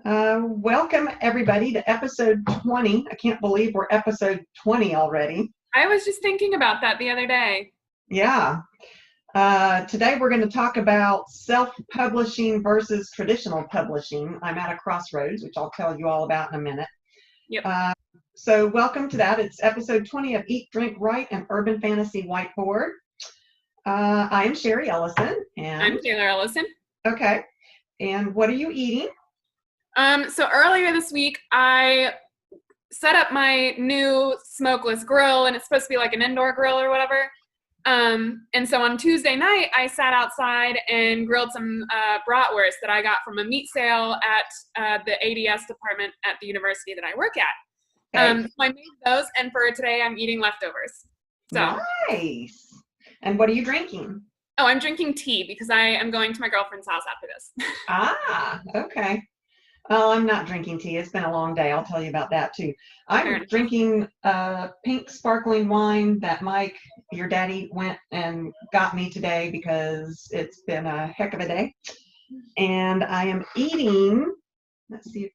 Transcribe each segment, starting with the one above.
Welcome everybody to episode 20. I can't believe we're episode 20 already. I was just thinking about that the other day. Yeah. Today we're going to talk about self-publishing versus traditional publishing. I'm at a crossroads, which I'll tell you all about in a minute. Yep. So welcome to that. It's episode 20 of Eat, Drink, Write, an Urban Fantasy Whiteboard. I am Sherry Ellison. And I'm Taylor Ellison. Okay. And what are you eating? So earlier this week, I set up my new smokeless grill, and it's supposed to be like an indoor grill or whatever. And so on Tuesday night, I sat outside and grilled some bratwurst that I got from a meat sale at the ADS department at the university that I work at. Okay. So I made those, and for today, I'm eating leftovers. So. Nice. And what are you drinking? Oh, I'm drinking tea because I am going to my girlfriend's house after this. Okay. Well, I'm not drinking tea. It's been a long day. I'll tell you about that too. I'm drinking pink sparkling wine that Mike, your daddy, went and got me today because it's been a heck of a day. And I am eating, let's see if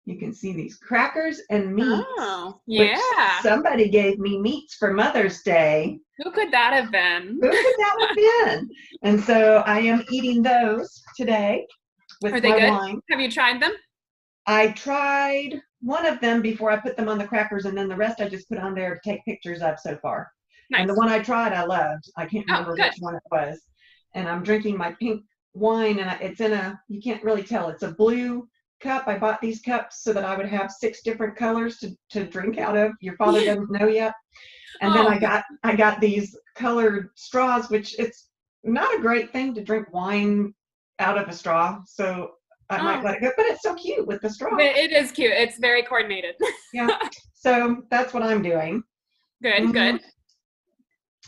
you can see these crackers and meats. Oh, yeah. Somebody gave me meats for Mother's Day. Who could that have been? Who could that have been? And so I am eating those today. Are they good? Wine. Have you tried them? I tried one of them before I put them on the crackers, and then the rest I just put on there to take pictures of so far. Nice. And the one I tried, I loved. I can't remember which one it was. And I'm drinking my pink wine, and it's in you can't really tell. It's a blue cup. I bought these cups so that I would have 6 different colors to drink out of. Your father doesn't know yet. And then I got these colored straws, which it's not a great thing to drink wine out of a straw, so I might let it go, but it's so cute with the straw. It is cute. It's very coordinated. Yeah, so that's what I'm doing. Good, good.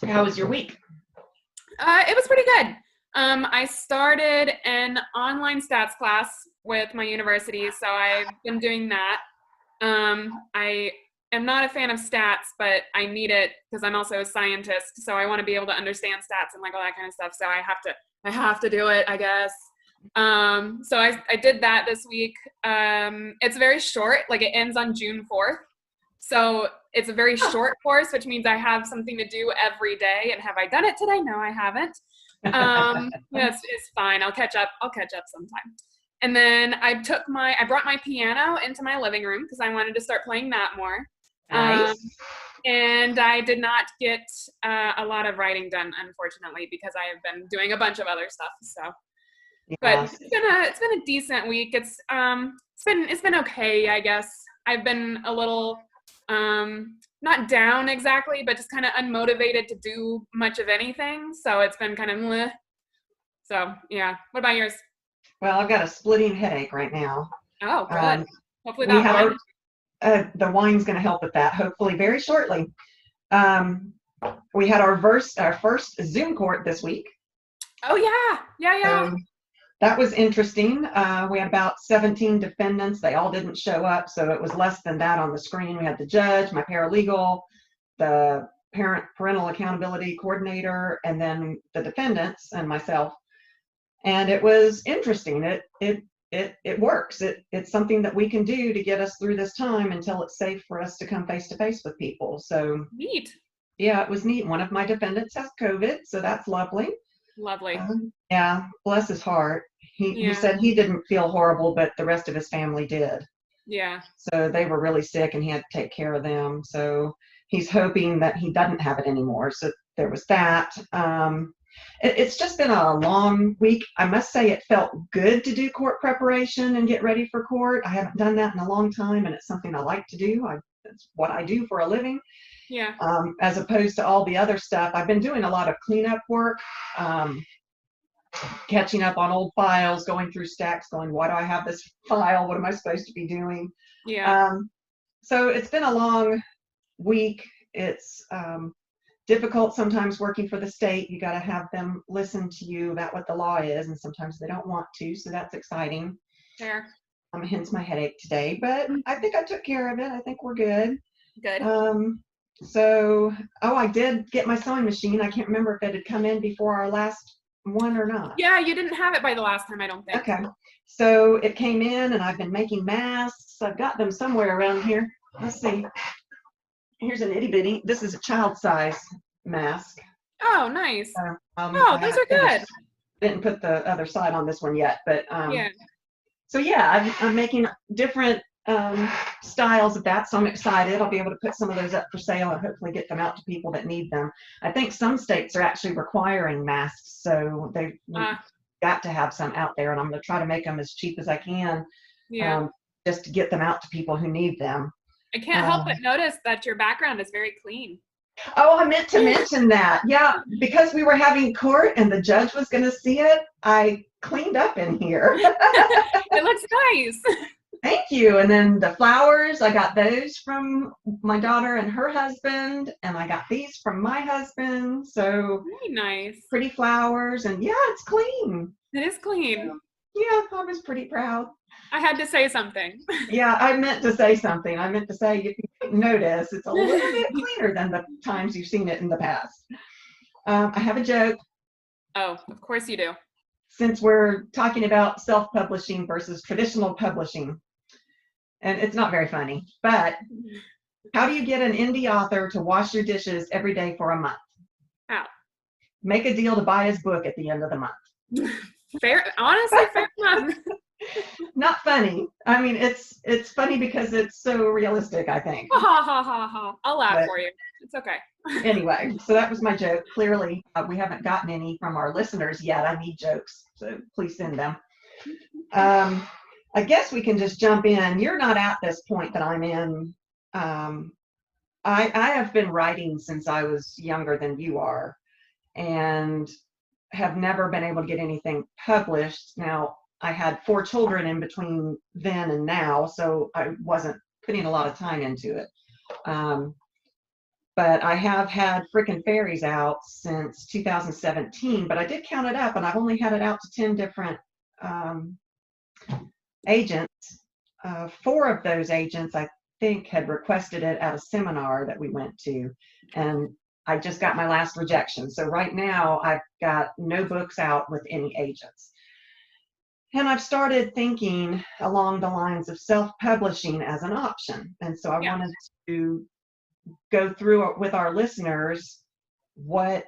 How was your week? It was pretty good. I started an online stats class with my university, so I've been doing that. I am not a fan of stats, but I need it because I'm also a scientist, so I want to be able to understand stats and like all that kind of stuff, so I have to do it, I guess. So I did that this week. It's very short, like it ends on June 4th. So it's a very short course, which means I have something to do every day. And have I done it today? No, I haven't. It's fine. I'll catch up sometime. And then I brought my piano into my living room because I wanted to start playing that more. Nice. And I did not get a lot of writing done, unfortunately, because I have been doing a bunch of other stuff. So, but it's been a decent week. It's been okay, I guess. I've been a little not down exactly, but just kind of unmotivated to do much of anything. So it's been kind of bleh. So yeah. What about yours? Well, I've got a splitting headache right now. Oh, good. Hopefully that the wine's going to help with that, hopefully very shortly. We had our first Zoom court this week. Oh, yeah. That was interesting. We had about 17 defendants. They all didn't show up, so it was less than that on the screen. We had the judge, my paralegal, the parental accountability coordinator, and then the defendants and myself. And it was interesting. It works. It's something that we can do to get us through this time until it's safe for us to come face to face with people. So neat. Yeah, it was neat. One of my defendants has COVID, so that's lovely. Lovely. Yeah, bless his heart. He said he didn't feel horrible, but the rest of his family did. Yeah. So they were really sick, and he had to take care of them. So he's hoping that he doesn't have it anymore. So there was that. It's just been a long week. I must say it felt good to do court preparation and get ready for court. I haven't done that in a long time, and it's something I like to do. It's what I do for a living. Yeah. As opposed to all the other stuff. I've been doing a lot of cleanup work, catching up on old files, going through stacks, going, why do I have this file? What am I supposed to be doing? Yeah. So it's been a long week. It's difficult sometimes working for the state. You got to have them listen to you about what the law is, and sometimes they don't want to, so that's exciting. Fair. Hence my headache today, but I think I took care of it. I think we're good. Good. So, I did get my sewing machine. I can't remember if it had come in before our last one or not? Yeah, you didn't have it by the last time, I don't think. Okay. So it came in and I've been making masks. I've got them somewhere around here. Let's see. Here's an itty bitty. This is a child size mask. Oh, nice. I Those haven't are good. finished. Didn't put the other side on this one yet, but Yeah. so yeah, I'm making different styles of that. So I'm excited. I'll be able to put some of those up for sale and hopefully get them out to people that need them. I think some states are actually requiring masks, so they've got to have some out there, and I'm going to try to make them as cheap as I can, just to get them out to people who need them. I can't help but notice that your background is very clean. Oh, I meant to mention that. Yeah, because we were having court and the judge was going to see it, I cleaned up in here. It looks nice. Thank you. And then the flowers, I got those from my daughter and her husband, and I got these from my husband. So very nice. Pretty flowers, and yeah, it's clean. It is clean. Yeah, I was pretty proud. I had to say something. Yeah, I meant to say something. I meant to say, if you notice, it's a little bit cleaner than the times you've seen it in the past. I have a joke. Oh, of course you do. Since we're talking about self-publishing versus traditional publishing, and it's not very funny, but how do you get an indie author to wash your dishes every day for a month? How? Make a deal to buy his book at the end of the month. Fair, honestly, fair enough. Not funny. I mean, it's funny because it's so realistic, I think. Ha ha ha ha. I'll laugh for you. It's okay. Anyway, so that was my joke. Clearly, we haven't gotten any from our listeners yet. I need jokes, so please send them. I guess we can just jump in. You're not at this point that I'm in. I have been writing since I was younger than you are, and have never been able to get anything published. Now, I had 4 children in between then and now, so I wasn't putting a lot of time into it. But I have had Frickin' Fairies out since 2017, but I did count it up, and I've only had it out to 10 different agents. 4 of those agents, I think, had requested it at a seminar that we went to, and I just got my last rejection. So right now, I've got no books out with any agents. And I've started thinking along the lines of self-publishing as an option. And so I wanted to go through with our listeners what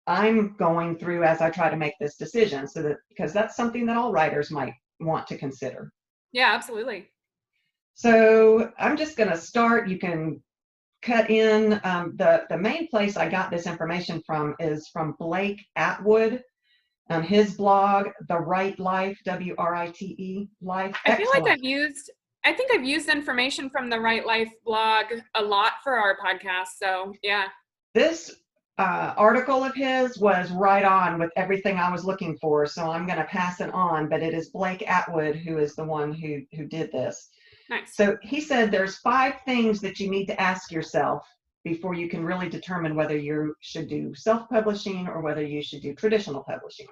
I'm going through as I try to make this decision, so that, because that's something that all writers might want to consider. Yeah, absolutely. So I'm just going to start. You can cut in. The main place I got this information from is from Blake Atwood. His blog, The Write Life, WRITE Life. I feel like I think I've used information from the Write Life blog a lot for our podcast. So yeah. This article of his was right on with everything I was looking for. So I'm going to pass it on, but it is Blake Atwood who is the one who did this. Nice. So he said there's 5 things that you need to ask yourself before you can really determine whether you should do self-publishing or whether you should do traditional publishing.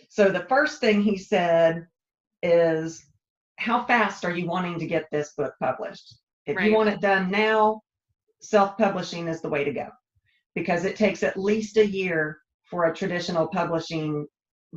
So the first thing he said is, how fast are you wanting to get this book published? If you want it done now, self-publishing is the way to go, because it takes at least a year for a traditional publishing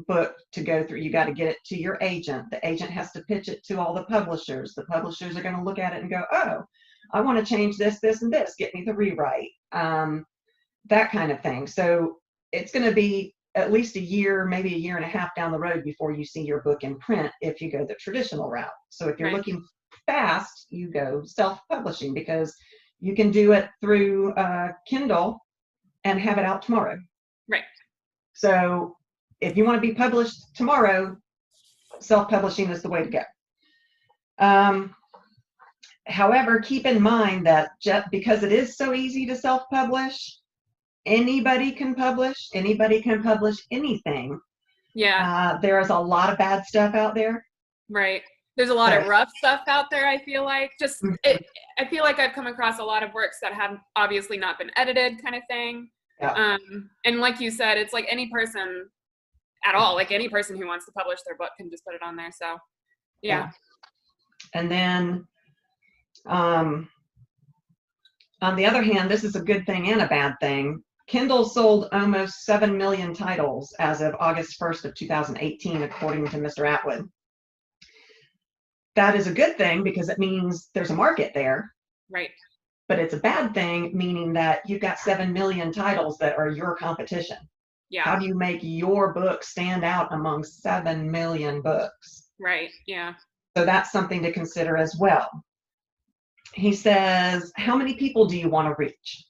book to go through. You got to get it to your agent. The agent has to pitch it to all the publishers. The publishers are going to look at it and go, oh, I want to change this, this, and this. Get me the rewrite. That kind of thing. So it's going to be at least a year, maybe a year and a half down the road before you see your book in print if you go the traditional route. So if you're looking fast, you go self-publishing, because you can do it through Kindle and have it out tomorrow. Right. So if you want to be published tomorrow, self-publishing is the way to go. However, keep in mind that just because it is so easy to self-publish, anybody can publish anything. Yeah. There is a lot of bad stuff out there. Right. There's a lot of rough stuff out there, I feel like. I feel like I've come across a lot of works that have obviously not been edited, kind of thing. Yeah. And like you said, it's like any person at all, like any person who wants to publish their book can just put it on there. So yeah. And then on the other hand, this is a good thing and a bad thing. Kindle sold almost 7 million titles as of August 1st of 2018, according to Mr. Atwood. That is a good thing because it means there's a market there. Right. But it's a bad thing, meaning that you've got 7 million titles that are your competition. Yeah. How do you make your book stand out among 7 million books? Right. Yeah. So that's something to consider as well. He says, how many people do you want to reach?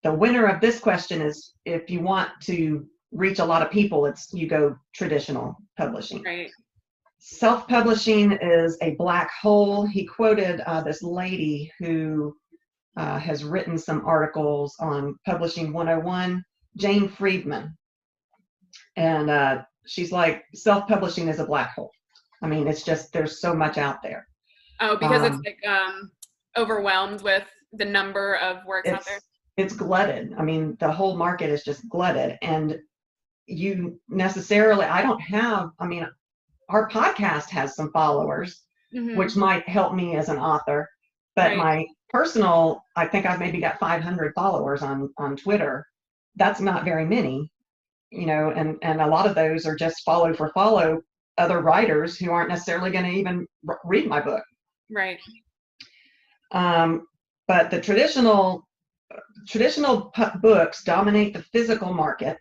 The winner of this question is, if you want to reach a lot of people, you go traditional publishing. Right. Self-publishing is a black hole. He quoted this lady who has written some articles on Publishing 101, Jane Friedman. And she's like, self-publishing is a black hole. I mean, it's just, there's so much out there. Oh, because it's like overwhelmed with the number of works out there. It's glutted. I mean, the whole market is just glutted. And our podcast has some followers, which might help me as an author. But my personal, I think I've maybe got 500 followers on Twitter. That's not very many, and a lot of those are just follow other writers who aren't necessarily going to even read my book. Right. But the traditional books dominate the physical market,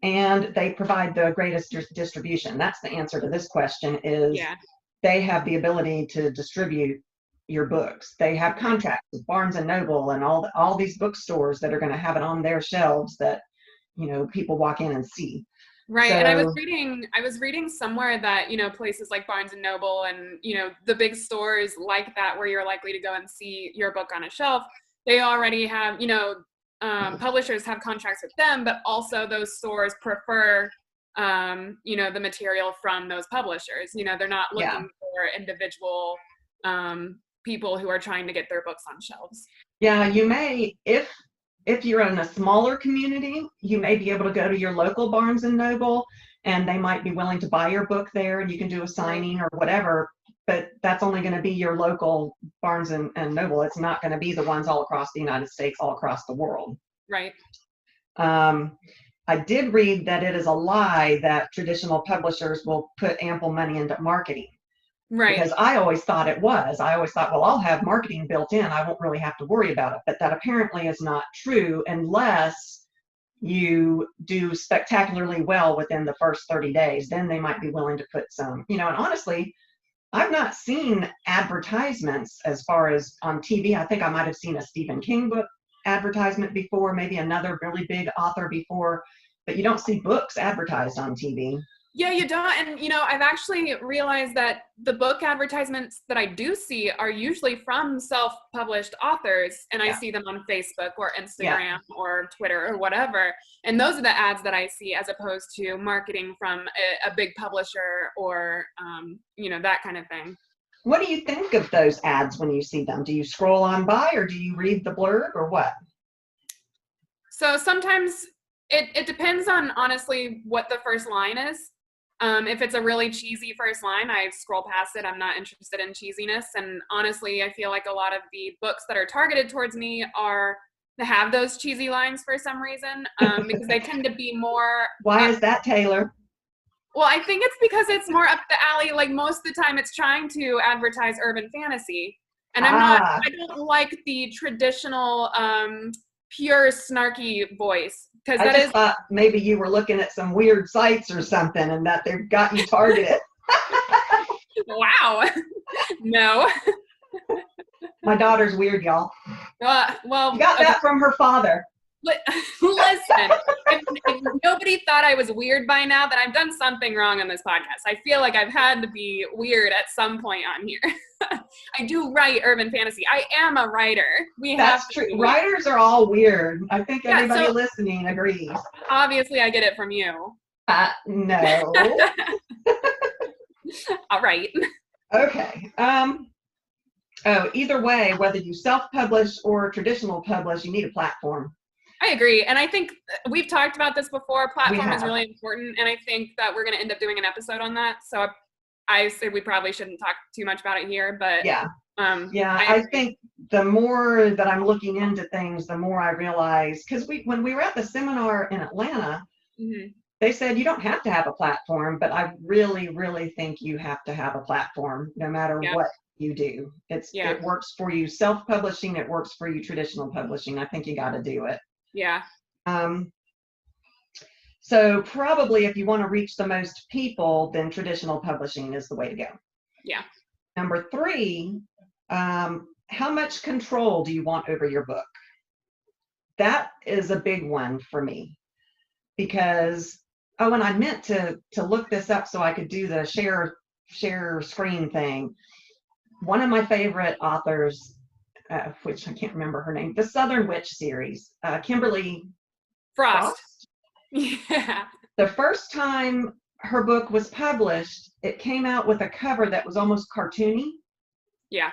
and they provide the greatest distribution. That's the answer to this question is they have the ability to distribute your books. They have contracts with Barnes and Noble and all these bookstores that are going to have it on their shelves that, people walk in and see. Right. So, and I was reading somewhere that, places like Barnes and Noble and, the big stores like that, where you're likely to go and see your book on a shelf, they already have, publishers have contracts with them, but also those stores prefer, the material from those publishers. They're not looking for individual people who are trying to get their books on shelves. Yeah, you may, if you're in a smaller community, you may be able to go to your local Barnes and Noble, and they might be willing to buy your book there, and you can do a signing or whatever. But that's only going to be your local Barnes and Noble. It's not going to be the ones all across the United States, all across the world. Right. I did read that it is a lie that traditional publishers will put ample money into marketing. Right. Because I always thought it was. I always thought, well, I'll have marketing built in. I won't really have to worry about it. But that apparently is not true unless you do spectacularly well within the first 30 days. Then they might be willing to put some, and honestly, I've not seen advertisements as far as on TV. I think I might have seen a Stephen King book advertisement before, maybe another really big author before, but you don't see books advertised on TV. Yeah, you don't. And, I've actually realized that the book advertisements that I do see are usually from self-published authors, and I see them on Facebook or Instagram or Twitter or whatever. And those are the ads that I see, as opposed to marketing from a big publisher or, that kind of thing. What do you think of those ads when you see them? Do you scroll on by, or do you read the blurb, or what? So sometimes it depends on, honestly, what the first line is. If it's a really cheesy first line, I scroll past it. I'm not interested in cheesiness. And honestly, I feel like a lot of the books that are targeted towards me have those cheesy lines for some reason, because they tend to be more. Why is that, Taylor? Well, I think it's because it's more up the alley. Like, most of the time it's trying to advertise urban fantasy. And I don't like the traditional, pure snarky voice. I just thought maybe you were looking at some weird sites or something and that they've got you targeted. Wow. No. My daughter's weird, y'all. Well, you got that from her father. Listen, if nobody thought I was weird by now, then I've done something wrong on this podcast. I feel like I've had to be weird at some point on here. I do write urban fantasy. I am a writer. That's true. Writers are all weird. I think everybody listening agrees. Obviously, I get it from you. No. All right. Okay. Either way, whether you self-publish or traditional publish, you need a platform. I agree. And I think we've talked about this before. Platform is really important. And I think that we're going to end up doing an episode on that. So I say we probably shouldn't talk too much about it here, but Yeah, I think the more that I'm looking into things, the more I realize, because when we were at the seminar in Atlanta, Mhm. they said you don't have to have a platform, but I really, really think you have to have a platform no matter Yeah. what you do. Yeah. It works for you self-publishing, it works for you traditional publishing. I think you got to do it. Yeah. Um, so probably if you want to reach the most people, then traditional publishing is the way to go. Yeah. Number 3, how much control do you want over your book? That is a big one for me because, oh, and I meant to look this up so I could do the share screen thing. One of my favorite authors, which I can't remember her name, the Southern Witch series, Kimberly Frost. Yeah. The first time her book was published, it came out with a cover that was almost cartoony. Yeah.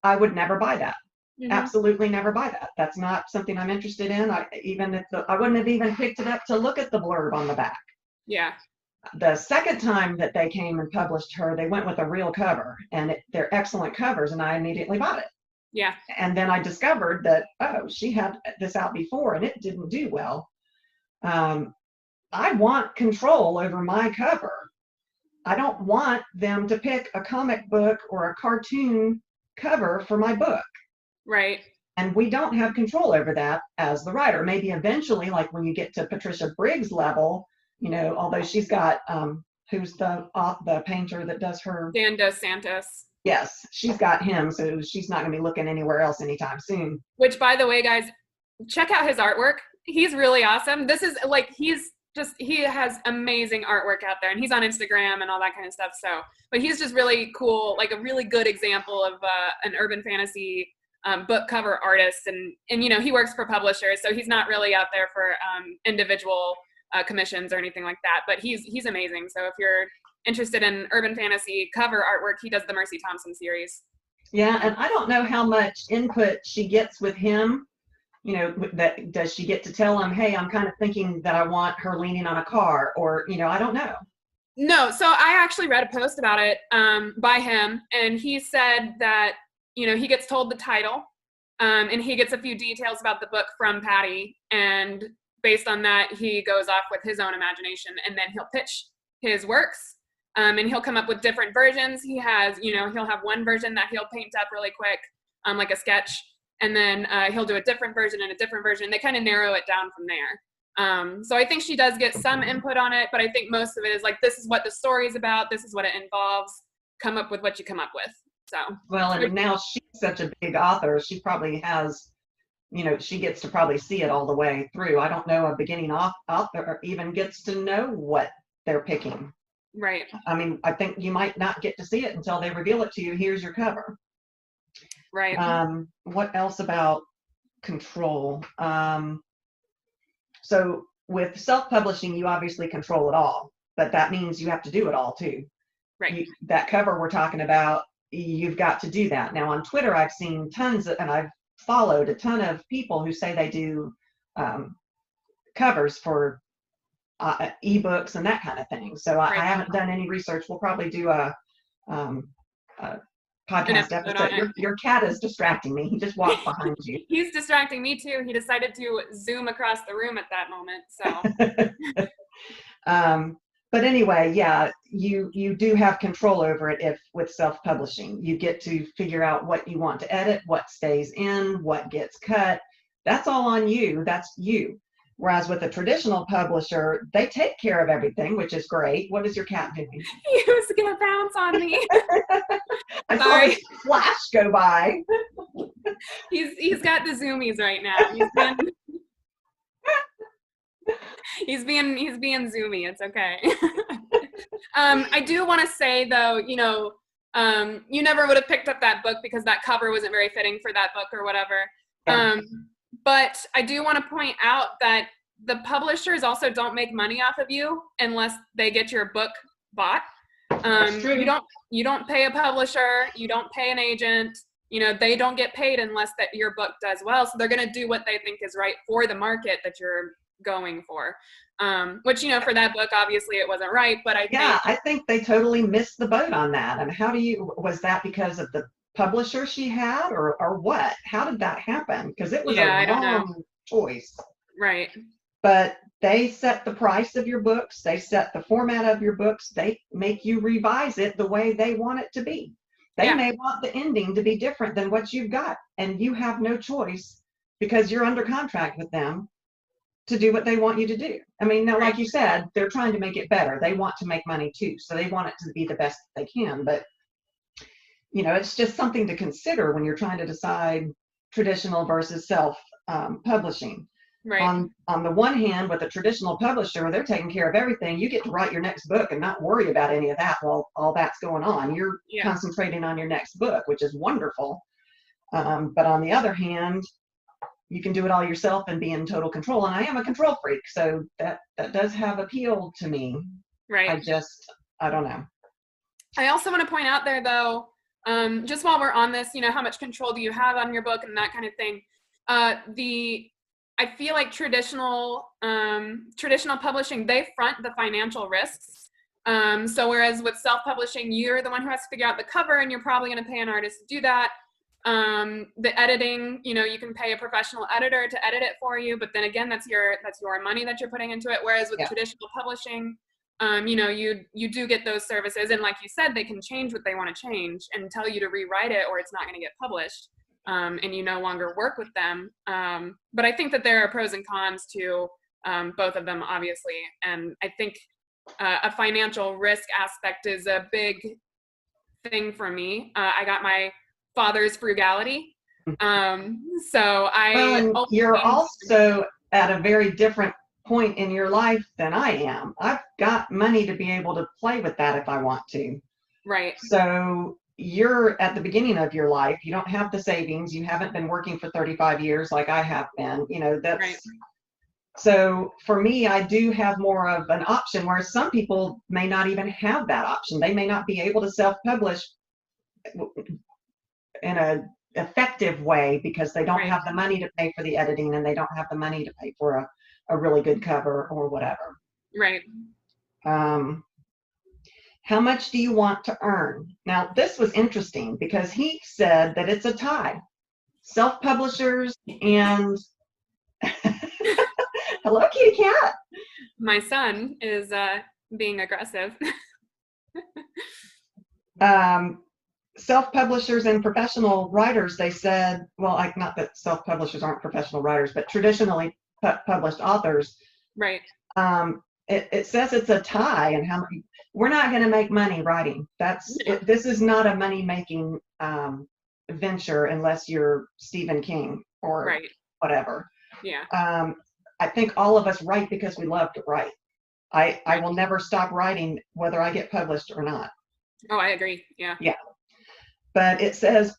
I would never buy that. Mhm. Absolutely never buy that. That's not something I'm interested in. I wouldn't have even picked it up to look at the blurb on the back. Yeah. The second time that they came and published her, they went with a real cover, and they're excellent covers, and I immediately bought it. Yeah. And then I discovered that, oh, she had this out before and it didn't do well. I want control over my cover. I don't want them to pick a comic book or a cartoon cover for my book. Right. And we don't have control over that as the writer. Maybe eventually, like when you get to Patricia Briggs level, although she's got, who's the painter that does her? Dan Dos Santos. Yes, she's got him, so she's not going to be looking anywhere else anytime soon. Which, by the way, guys, check out his artwork. He's really awesome. This is like, he has amazing artwork out there, and he's on Instagram and all that kind of stuff. So, but he's just really cool, like a really good example of an urban fantasy book cover artist. And he works for publishers, so he's not really out there for individual commissions or anything like that. But he's amazing. So if you're interested in urban fantasy cover artwork, he does the Mercy Thompson series. Yeah, and I don't know how much input she gets with him. That does she get to tell him, hey, I'm kind of thinking that I want her leaning on a car, or I don't know. No, so I actually read a post about it by him, and he said that he gets told the title, and he gets a few details about the book from Patty, and based on that, he goes off with his own imagination, and then he'll pitch his works, and he'll come up with different versions. He has, he'll have one version that he'll paint up really quick, like a sketch, and then he'll do a different version and a different version. They kind of narrow it down from there. So I think she does get some input on it, but I think most of it is like, this is what the story is about. This is what it involves. Come up with what you come up with. So. Well, and now she's such a big author. She probably has, she gets to probably see it all the way through. I don't know a beginning author even gets to know what they're picking. Right. I mean, I think you might not get to see it until they reveal it to you. Here's your cover. Right. What else about control? So with self-publishing, you obviously control it all, but that means you have to do it all too. Right. That cover we're talking about, you've got to do that. Now on Twitter, I've seen and I've followed a ton of people who say they do covers for ebooks and that kind of thing. So I haven't done any research. We'll probably do a podcast episode. Your cat is distracting me. He just walked behind you. He's distracting me too. He decided to zoom across the room at that moment. So. But anyway, yeah, you do have control over it with self-publishing. You get to figure out what you want to edit, what stays in, what gets cut. That's all on you. That's you. Whereas with a traditional publisher, they take care of everything, which is great. What is your cat doing? He was going to bounce on me. I saw a flash go by. He's got the zoomies right now. He's being zoomy. It's okay. I do want to say though, you never would have picked up that book because that cover wasn't very fitting for that book or whatever. Yeah. But I do want to point out that the publishers also don't make money off of you unless they get your book bought. That's true. You don't pay a publisher, you don't pay an agent, they don't get paid unless that your book does well. So they're going to do what they think is right for the market that you're going for. Which, for that book, obviously it wasn't right, but I think they totally missed the boat on that. And was that because of publisher she had, or what? How did that happen? Because it was Yeah, a I don't know. wrong choice. Right. But they set the price of your books, they set the format of your books, they make you revise it the way they want it to be. They Yeah. may want the ending to be different than what you've got, and you have no choice because you're under contract with them to do what they want you to do. I mean, now, like you said, they're trying to make it better. They want to make money too, so they want it to be the best they can. But, you know, it's just something to consider when you're trying to decide traditional versus self-publishing. Right. On the one hand, with a traditional publisher, they're taking care of everything. You get to write your next book and not worry about any of that while all that's going on. You're concentrating on your next book, which is wonderful. But on the other hand, you can do it all yourself and be in total control. And I am a control freak, so that does have appeal to me. Right. I don't know. I also want to point out there, though, just while we're on this, you know, how much control do you have on your book and that kind of thing. I feel like traditional publishing, they front the financial risks. So whereas with self-publishing, you're the one who has to figure out the cover, and you're probably going to pay an artist to do that. The editing, you know, you can pay a professional editor to edit it for you, but then again, that's your money that you're putting into it. Whereas with traditional publishing, you know, you do get those services, and like you said, they can change what they want to change and tell you to rewrite it, or it's not going to get published, and you no longer work with them. But I think that there are pros and cons to both of them, obviously, and I think a financial risk aspect is a big thing for me. I got my father's frugality. You're also at a very different point in your life than I am. I've got money to be able to play with that if I want to. Right. So you're at the beginning of your life. You don't have the savings. You haven't been working for 35 years like I have been. You know, that's right. So for me, I do have more of an option, whereas some people may not even have that option. They may not be able to self-publish in an effective way because they don't have the money to pay for the editing, and they don't have the money to pay for a really good cover or whatever. Right. How much do you want to earn? Now, this was interesting because he said that it's a tie. Self-publishers and hello, kitty cat. My son is being aggressive. Self-publishers and professional writers, they said, well, like, not that self-publishers aren't professional writers, but traditionally published authors. Right. It says it's a tie, and how many, we're not going to make money writing. This is not a money-making venture unless you're Stephen King or whatever. Yeah. I think all of us write because we love to write. I will never stop writing whether I get published or not. Oh, I agree. Yeah. Yeah. But it says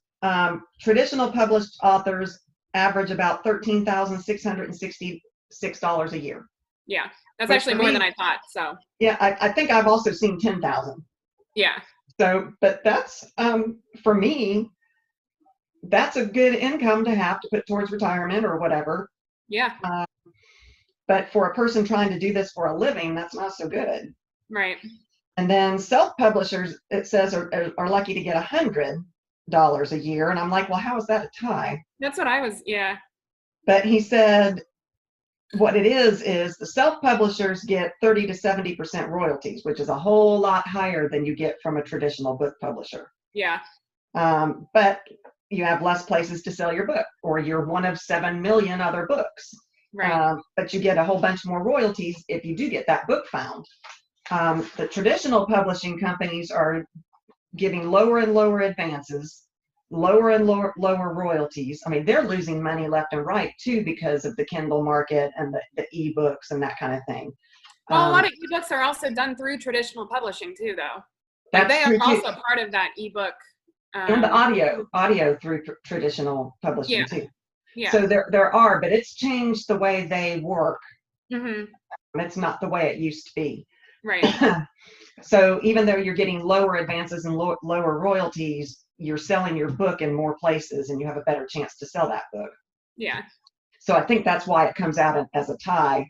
traditional published authors average about $13,666 a year. Yeah, that's actually more than I thought. So. Yeah, I think I've also seen 10,000. Yeah. So, but that's for me, that's a good income to have to put towards retirement or whatever. Yeah. But for a person trying to do this for a living, that's not so good. Right. And then self-publishers, it says, are lucky to get $100 a year. And I'm like, well, how is that a tie? That's what I was, yeah. But he said what it is the self-publishers get 30 to 70% royalties, which is a whole lot higher than you get from a traditional book publisher. Yeah. But you have less places to sell your book, or you're one of 7 million other books. Right. But you get a whole bunch more royalties if you do get that book found. The traditional publishing companies are giving lower and lower advances, lower and lower royalties. I mean, they're losing money left and right too because of the Kindle market and the ebooks and that kind of thing. Well, a lot of ebooks are also done through traditional publishing too, though. That's they are also part of that ebook. And the audio through traditional publishing too. Yeah. So there are, but it's changed the way they work. Mm-hmm. It's not the way it used to be. Right. So even though you're getting lower advances and lower royalties, you're selling your book in more places, and you have a better chance to sell that book. Yeah. So I think that's why it comes out as a tie,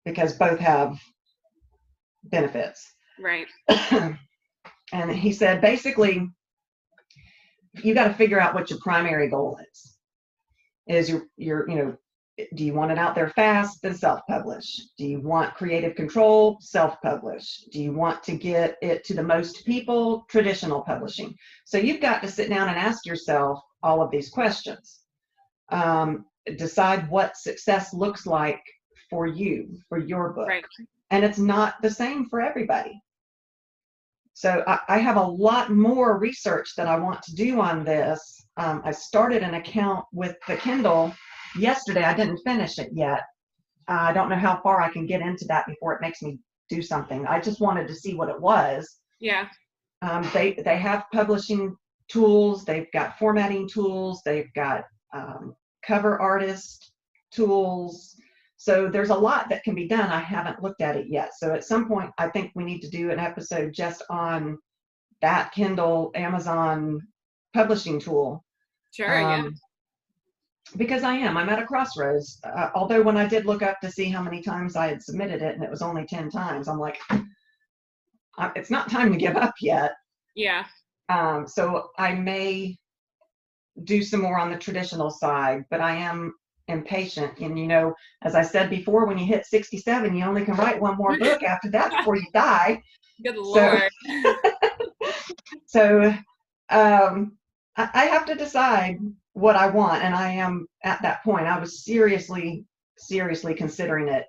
because both have benefits. Right. And he said basically you got to figure out what your primary goal is. Is your, do you want it out there fast? Then self-publish. Do you want creative control? Self-publish. Do you want to get it to the most people? Traditional publishing. So you've got to sit down and ask yourself all of these questions. Decide what success looks like for you, for your book. Right. And it's not the same for everybody. So I have a lot more research that I want to do on this. I started an account with the Kindle yesterday. I didn't finish it yet. I don't know how far I can get into that before it makes me do something. I just wanted to see what it was. Yeah. They have publishing tools. They've got formatting tools. They've got cover artist tools. So there's a lot that can be done. I haven't looked at it yet. So at some point, I think we need to do an episode just on that Kindle Amazon publishing tool. Sure, yeah. Because I'm at a crossroads. Although when I did look up to see how many times I had submitted it, and it was only 10 times, I'm like, it's not time to give up yet. Yeah. So I may do some more on the traditional side, but I am impatient. And as I said before, when you hit 67, you only can write one more book after that before you die. Good Lord. So I have to decide what I want, and I am at that point. I was seriously considering it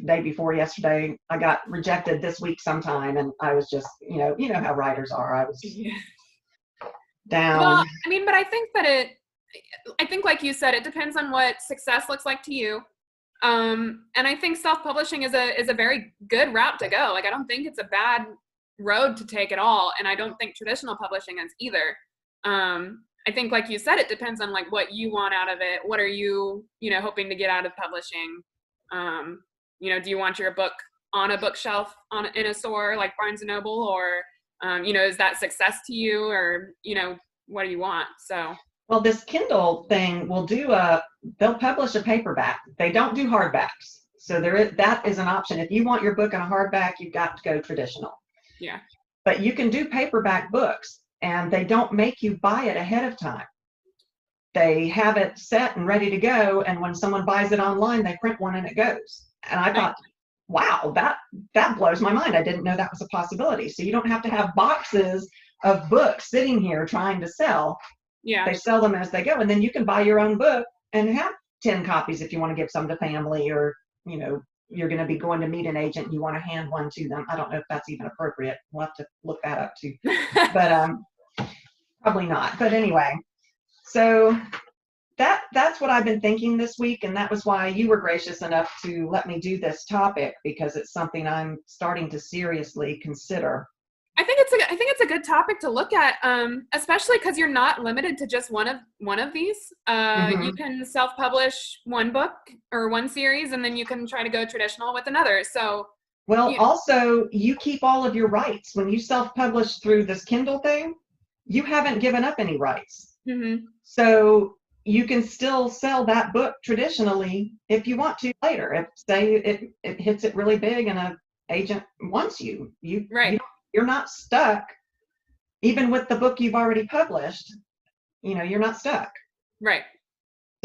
day before yesterday. I got rejected this week sometime, and I was just, how writers are. I was down. Well, but I think that like you said, it depends on what success looks like to you. And I think self-publishing is a very good route to go. Like, I don't think it's a bad road to take at all. And I don't think traditional publishing is either. I think, like you said, it depends on like what you want out of it. What are you, hoping to get out of publishing? Do you want your book on a bookshelf in a store like Barnes & Noble, or, is that success to you, or, what do you want? So. Well, this Kindle thing they'll publish a paperback. They don't do hardbacks. So that is an option. If you want your book in a hardback, you've got to go traditional. Yeah. But you can do paperback books, and they don't make you buy it ahead of time. They have it set and ready to go, and when someone buys it online, they print one and it goes. And I thought, wow, that blows my mind. I didn't know that was a possibility. So you don't have to have boxes of books sitting here trying to sell. Yeah. They sell them as they go, and then you can buy your own book and have 10 copies if you want to give some to family, or you're going to be going to meet an agent and you want to hand one to them. I don't know if that's even appropriate. We'll have to look that up too. But probably not. But anyway, so that's what I've been thinking this week, and that was why you were gracious enough to let me do this topic, because it's something I'm starting to seriously consider. I think it's a good topic to look at, especially because you're not limited to just one of these. You can self-publish one book or one series, and then you can try to go traditional with another. So, also you keep all of your rights when you self-publish through this Kindle thing. You haven't given up any rights, so you can still sell that book traditionally if you want to later. If say it hits it really big and an agent wants you, you're not stuck. Even with the book you've already published, you're not stuck. Right.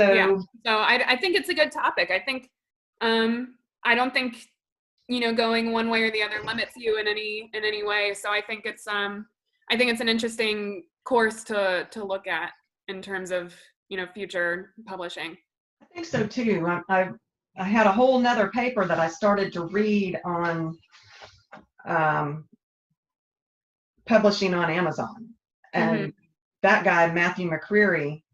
So, yeah. So I think it's a good topic. I think, I don't think, going one way or the other limits you in any way. So I think it's an interesting course to look at in terms of, future publishing. I think so too. I had a whole nother paper that I started to read on, publishing on Amazon, and that guy Matthew McCreary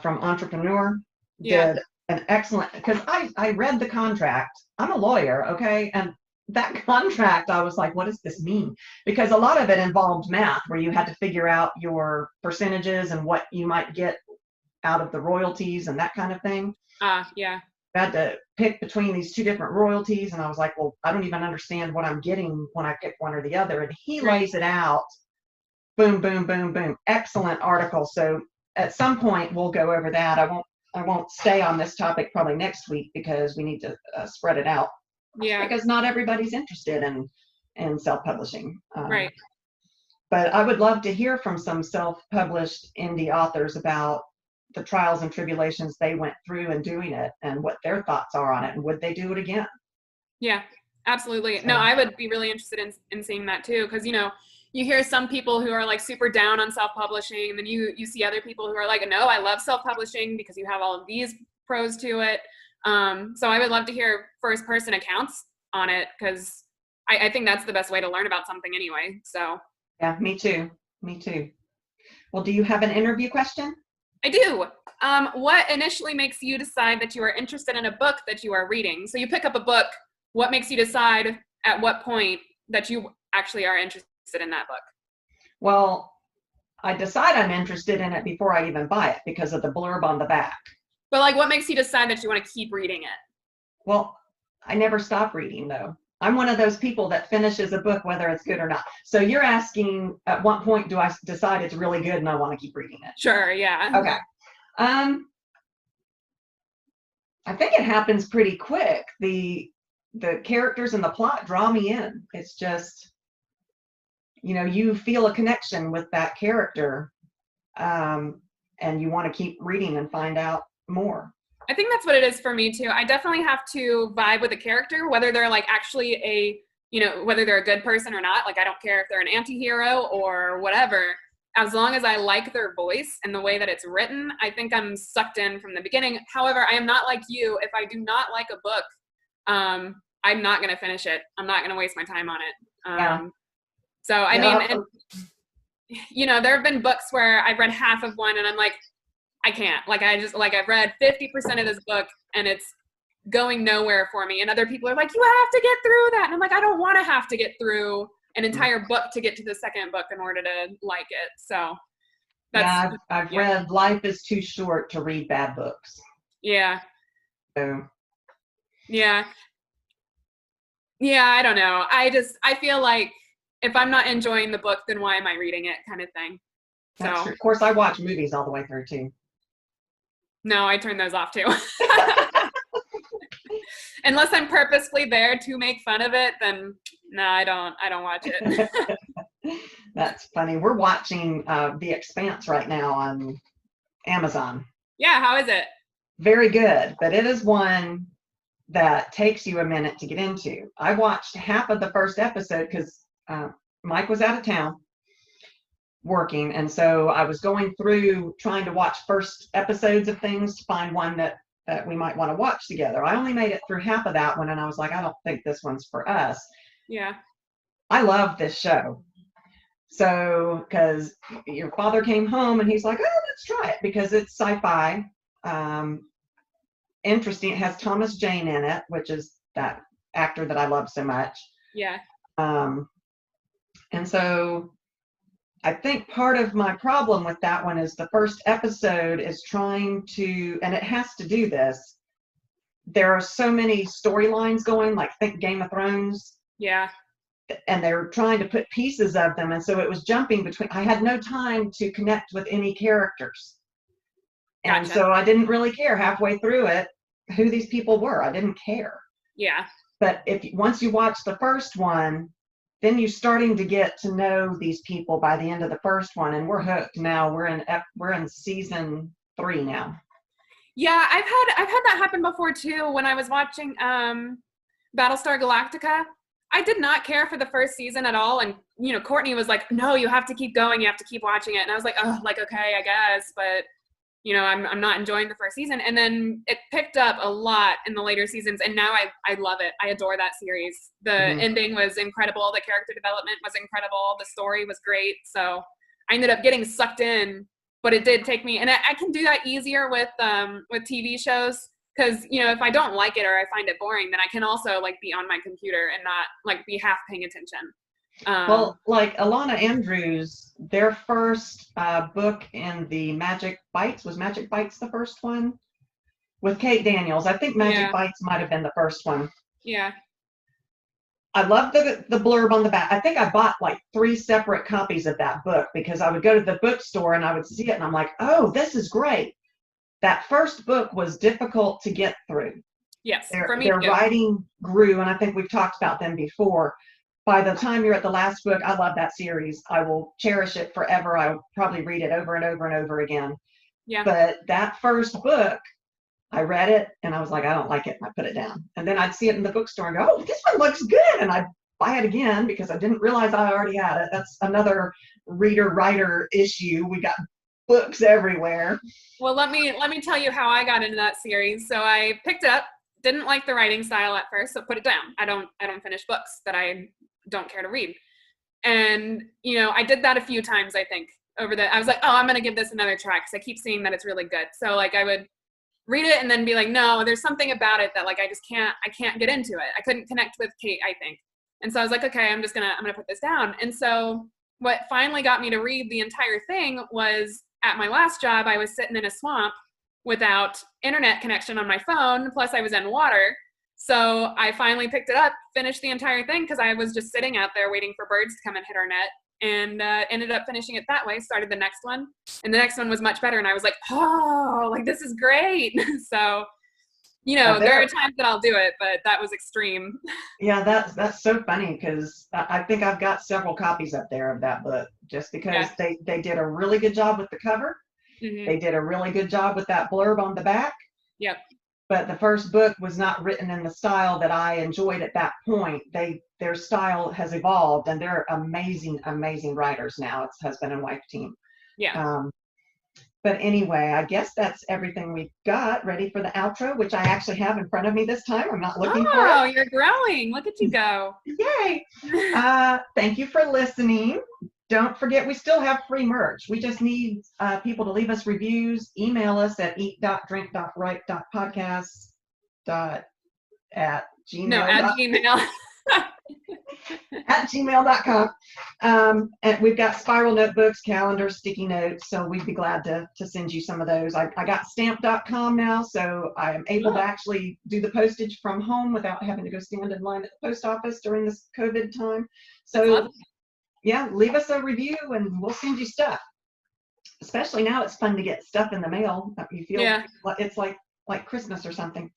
from Entrepreneur did an excellent, because I read the contract. I'm a lawyer, okay, and that contract, I was like, what does this mean? Because a lot of it involved math, where you had to figure out your percentages and what you might get out of the royalties and that kind of thing. Yeah. I had to pick between these two different royalties, and I was like, well, I don't even understand what I'm getting when I pick one or the other. And he lays it out. Boom, boom, boom, boom. Excellent article. So at some point we'll go over that. I won't stay on this topic probably next week, because we need to spread it out. Yeah. Because not everybody's interested in self-publishing. Right. But I would love to hear from some self-published indie authors about the trials and tribulations they went through in doing it and what their thoughts are on it, and would they do it again? Yeah, absolutely. So, No, I would be really interested in seeing that too, because you hear some people who are like super down on self-publishing, and then you see other people who are like, no, I love self-publishing because you have all of these pros to it. So I would love to hear first-person accounts on it, because I think that's the best way to learn about something anyway. So yeah, me too. Me too. Well, do you have an interview question? I do. What initially makes you decide that you are interested in a book that you are reading? So you pick up a book. What makes you decide at what point that you actually are interested in that book? Well, I decide I'm interested in it before I even buy it because of the blurb on the back. But like, what makes you decide that you want to keep reading it? Well, I never stop reading though. I'm one of those people that finishes a book whether it's good or not. So you're asking at what point do I decide it's really good and I want to keep reading it? Sure, yeah. Okay. I think it happens pretty quick. The characters and the plot draw me in. It's just, you feel a connection with that character, and you want to keep reading and find out more. I think that's what it is for me too. I definitely have to vibe with a character, whether they're like actually whether they're a good person or not. Like, I don't care if they're an anti-hero or whatever. As long as I like their voice and the way that it's written, I think I'm sucked in from the beginning. However, I am not like you. If I do not like a book, I'm not going to finish it. I'm not going to waste my time on it. Yeah. So, I mean, and, there have been books where I've read half of one and I'm like, I can't. Like, I've read 50% of this book and it's going nowhere for me. And other people are like, you have to get through that. And I'm like, I don't want to have to get through an entire book to get to the second book in order to like it. So I've read Life is Too Short to Read Bad Books. Yeah. So. Yeah. Yeah, I don't know. I feel like if I'm not enjoying the book, then why am I reading it, kind of thing. That's true. Of course, I watch movies all the way through too. No, I turn those off too. Unless I'm purposefully there to make fun of it, then no, I don't watch it. That's funny. We're watching The Expanse right now on Amazon. Yeah, how is it? Very good, but it is one that takes you a minute to get into. I watched half of the first episode because Mike was out of town working, and so I was going through trying to watch first episodes of things to find one that we might want to watch together. I only made it through half of that one, and I was like, I don't think this one's for us. Yeah. I love this show. So, because your father came home and he's like, oh, let's try it because it's sci-fi. Interesting. It has Thomas Jane in it, which is that actor that I love so much. Yeah. And so I think part of my problem with that one is the first episode is trying to, and it has to do this. There are so many storylines going, like think Game of Thrones. Yeah. And they're trying to put pieces of them. And so it was jumping between, I had no time to connect with any characters. And Gotcha. So I didn't really care halfway through it who these people were. I didn't care. Yeah. But once you watch the first one, then you're starting to get to know these people by the end of the first one, and we're hooked now. We're in season 3 now. Yeah, I've had that happen before too. When I was watching Battlestar Galactica, I did not care for the first season at all, and Courtney was like, "No, you have to keep going. You have to keep watching it." And I was like, "Oh, like okay, I guess," but I'm not enjoying the first season. And then it picked up a lot in the later seasons, and now I love it. I adore that series. The ending was incredible. The character development was incredible. The story was great. So I ended up getting sucked in, but it did take me, and I can do that easier with TV shows. Because, if I don't like it or I find it boring, then I can also like be on my computer and not like be half paying attention. Well, like Alana Andrews, their first book in the Magic Bites, was Magic Bites the first one? With Kate Daniels. I think Magic Bites might have been the first one. Yeah. I love the blurb on the back. I think I bought like 3 separate copies of that book because I would go to the bookstore and I would see it and I'm like, oh, this is great. That first book was difficult to get through. Yes, for me their writing grew, and I think we've talked about them before. by the time you're at the last book, I love that series. I will cherish it forever. I will probably read it over and over and over again. Yeah. But that first book, I read it and I was like, I don't like it. And I put it down. And then I'd see it in the bookstore and go, oh, this one looks good. And I'd buy it again because I didn't realize I already had it. That's another reader-writer issue. We got books everywhere. Well, let me tell you how I got into that series. So I picked up, didn't like the writing style at first, so put it down. I don't finish books that I don't care to read. And, I did that a few times, I think, I was like, oh, I'm going to give this another try because I keep seeing that it's really good. So like I would read it and then be like, no, there's something about it that like I can't get into it. I couldn't connect with Kate, I think. And so I was like, okay, I'm gonna put this down. And so what finally got me to read the entire thing was at my last job, I was sitting in a swamp without internet connection on my phone, plus I was in water. So I finally picked it up, finished the entire thing because I was just sitting out there waiting for birds to come and hit our net, and ended up finishing it that way, started the next one. And the next one was much better. And I was like, oh, like this is great. So, there are times that I'll do it, but that was extreme. Yeah, that's so funny because I think I've got several copies up there of that book just because they did a really good job with the cover. Mm-hmm. They did a really good job with that blurb on the back. Yep. But the first book was not written in the style that I enjoyed at that point. Their style has evolved, and they're amazing, amazing writers now. It's husband and wife team. Yeah. But anyway, I guess that's everything we've got ready for the outro, which I actually have in front of me this time. I'm not looking for it. Oh, you're growing. Look at you go. Yay. Thank you for listening. Don't forget, we still have free merch. We just need people to leave us reviews. Email us at eat.drink.write.podcast@gmail. No, at Gmail. at gmail.com. And we've got spiral notebooks, calendars, sticky notes, so we'd be glad to send you some of those. I got stamp.com now, so I am able to actually do the postage from home without having to go stand in line at the post office during this COVID time. So yeah, leave us a review and we'll send you stuff. Especially now, it's fun to get stuff in the mail. You feel it's like Christmas or something.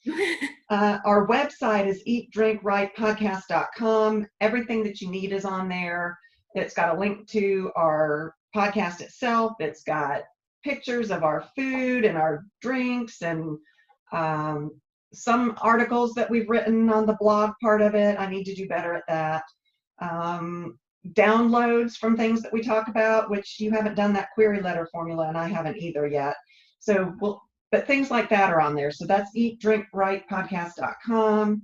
Our website is eatdrinkwritepodcast.com. Everything that you need is on there. It's got a link to our podcast itself. It's got pictures of our food and our drinks and some articles that we've written on the blog part of it. I need to do better at that. Downloads from things that we talk about, which you haven't done that query letter formula and I haven't either yet. So but things like that are on there. So that's eatdrinkwritepodcast.com.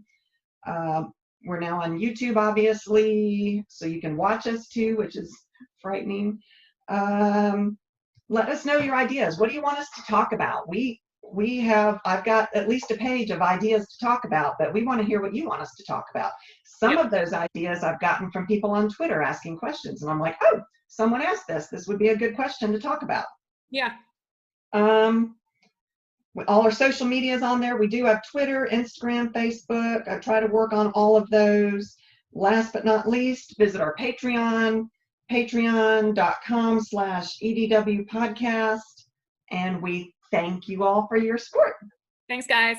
We're now on YouTube, obviously, so you can watch us too, which is frightening. Let us know your ideas. What do you want us to talk about? I've got at least a page of ideas to talk about, but we want to hear what you want us to talk about. Some of those ideas I've gotten from people on Twitter asking questions, and I'm like, oh, someone asked this. This would be a good question to talk about. Yeah. All our social media is on there. We do have Twitter, Instagram, Facebook. I try to work on all of those. Last but not least, visit our Patreon, patreon.com/EDW podcast. And we thank you all for your support. Thanks, guys.